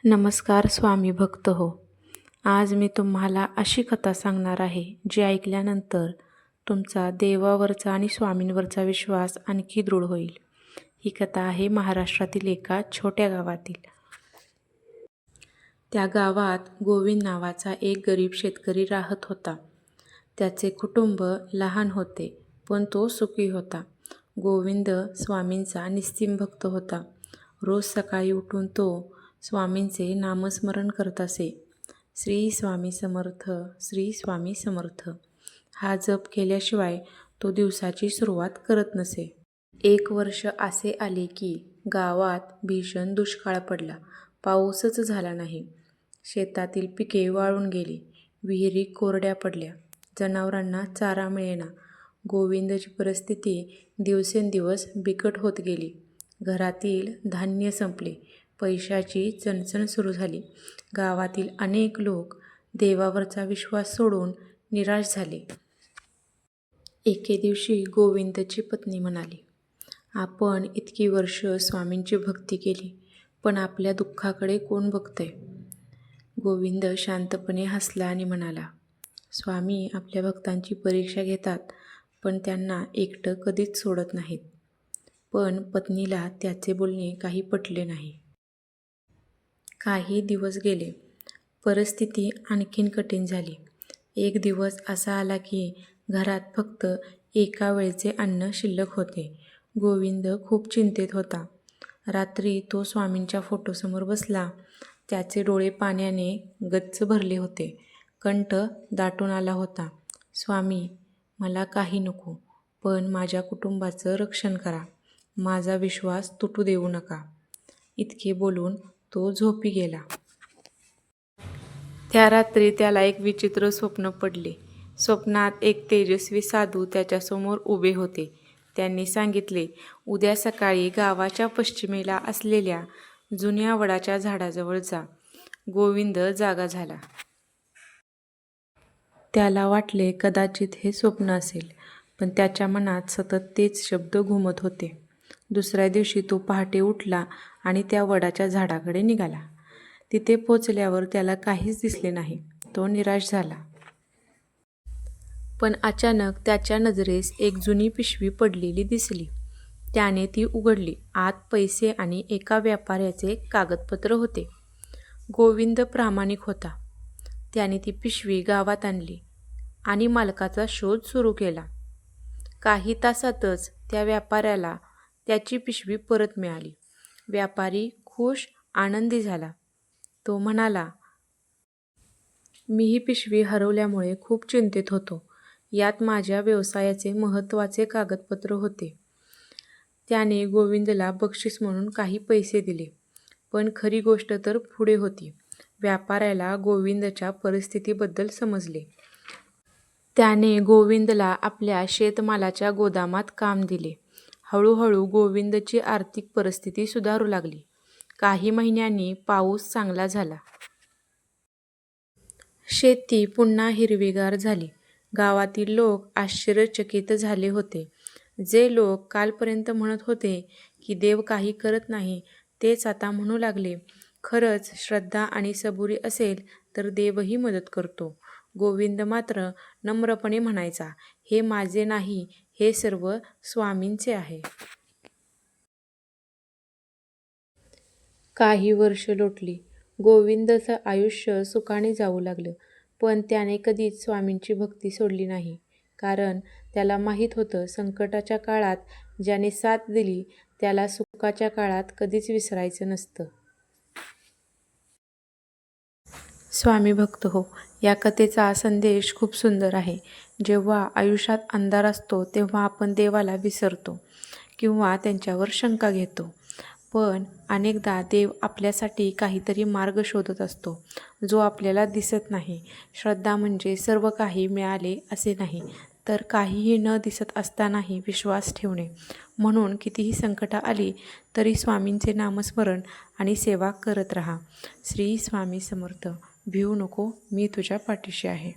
नमस्कार स्वामी भक्त हो. आज मी तुम्हाला अशी कथा सांगणार आहे जी ऐकल्यानंतर तुमचा देवावरचा आणि स्वामींवरचा विश्वास आणखी दृढ होईल. ही कथा आहे महाराष्ट्रातील एका छोट्या गावातील. त्या गावात गोविंद नावाचा एक गरीब शेतकरी राहत होता. त्याचे कुटुंब लहान होते पण तो सुखी होता. गोविंद स्वामींचा निस्सीम भक्त होता. रोज सकाळी उठून तो स्वामींचे नामस्मरण करत असे. श्री स्वामी समर्थ, श्री स्वामी समर्थ हा जप केल्याशिवाय तो दिवसाची सुरुवात करत नसे. 1 वर्ष असे आले की गावात भीषण दुष्काळ पडला. पाऊसच झाला नाही. शेतातील पिके वाळून गेली. विहिरी कोरड्या पडल्या. जनावरांना चारा मिळेना. गोविंदची परिस्थिती दिवसेंदिवस बिकट होत गेली. घरातील धान्य संपले. पैशाची चणचण सुरू झाली. गावातील अनेक लोक देवावरचा विश्वास सोडून निराश झाले. एके दिवशी गोविंदची पत्नी म्हणाली, आपण इतकी वर्ष स्वामींची भक्ती केली, पण आपल्या दुःखाकडे कोण बघतंय? गोविंद शांतपणे हसला आणि म्हणाला, स्वामी आपल्या भक्तांची परीक्षा घेतात, पण त्यांना एकटं कधीच सोडत नाहीत. पण पत्नीला त्याचे बोलणे काही पटले नाही. काही दिवस गेले. परिस्थिती आणखीन कठीण झाली. एक दिवस असा आला की घरात फक्त एका वेळचे अन्न शिल्लक होते. गोविंद खूप चिंतेत होता. रात्री तो स्वामींच्या फोटोसमोर बसला. त्याचे डोळे पाण्याने गच्च भरले होते. कंठ दाटून आला होता. स्वामी, मला काही नको, पण माझ्या कुटुंबाचं रक्षण करा. माझा विश्वास तुटू देऊ नका. इतके बोलून तो झोपी गेला. त्या रात्री त्याला एक विचित्र स्वप्न पडले. स्वप्नात एक तेजस्वी साधू त्याच्यासमोर उभे होते. त्यांनी सांगितले, उद्या सकाळी गावाच्या पश्चिमेला असलेल्या जुन्या वडाच्या झाडाजवळ जा. गोविंद जागा झाला. त्याला वाटले कदाचित हे स्वप्न असेल, पण त्याच्या मनात सतत तेच शब्द घुमत होते. दुसऱ्या दिवशी तो पहाटे उठला आणि त्या वडाच्या झाडाकडे निघाला. तिथे पोचल्यावर त्याला काहीच दिसले नाही. तो निराश झाला. पण अचानक त्याच्या नजरेस एक जुनी पिशवी पडलेली दिसली. त्याने ती उघडली. आत पैसे आणि एका व्यापाऱ्याचे कागदपत्र होते. गोविंद प्रामाणिक होता. त्याने ती पिशवी गावात आणली आणि मालकाचा शोध सुरू केला. काही तासातच त्या व्यापाऱ्याला त्याची पिशवी परत मिळाली. व्यापारी खुश, आनंदी झाला. तो म्हणाला, मी ही पिशवी हरवल्यामुळे खूप चिंतेत होतो. यात माझ्या व्यवसायाचे महत्त्वाचे कागदपत्र होते. त्याने गोविंदला बक्षीस म्हणून काही पैसे दिले. पण खरी गोष्ट तर पुढे होती. व्यापाऱ्याला गोविंदच्या परिस्थितीबद्दल समजले. त्याने गोविंदला आपल्या शेतमालाच्या गोदामात काम दिले. हळूहळू गोविंदची आर्थिक परिस्थिती सुधारू लागली. काही महिन्यांनी पाऊस चांगला झाला. शेती पुन्हा हिरवीगार झाली. गावातील लोक आश्चर्यचकित झाले होते. जे लोक कालपर्यंत म्हणत होते की देव काही करत नाही, तेच आता म्हणू लागले, खरंच श्रद्धा आणि सबुरी असेल तर देवही मदत करतो. गोविंद मात्र नम्रपणे म्हणायचा, हे माझे नाही, हे सर्व स्वामींचे आहे. काही वर्ष लोटली. गोविंदचं आयुष्य सुखाने जाऊ लागलं. पण त्याने कधीच स्वामींची भक्ती सोडली नाही. कारण त्याला माहीत होतं, संकटाच्या काळात ज्याने साथ दिली त्याला सुखाच्या काळात कधीच विसरायचं नसतं. स्वामी भक्त हो, या कथेचा संदेश खूप सुंदर आहे. जेव्हा आयुष्यात अंधार असतो तेव्हा आपण देवाला विसरतो किंवा त्यांच्यावर शंका घेतो. पण अनेकदा देव आपल्यासाठी काहीतरी मार्ग शोधत असतो, जो आपल्याला दिसत नाही. श्रद्धा म्हणजे सर्व काही मिळाले असे नाही, तर काहीही न दिसत असतानाही विश्वास ठेवणे. म्हणून कितीही संकटं आली तरी स्वामींचे नामस्मरण आणि सेवा करत राहा. श्री स्वामी समर्थ. भिवू नको, मी तुझ्या पाठीशी आहे.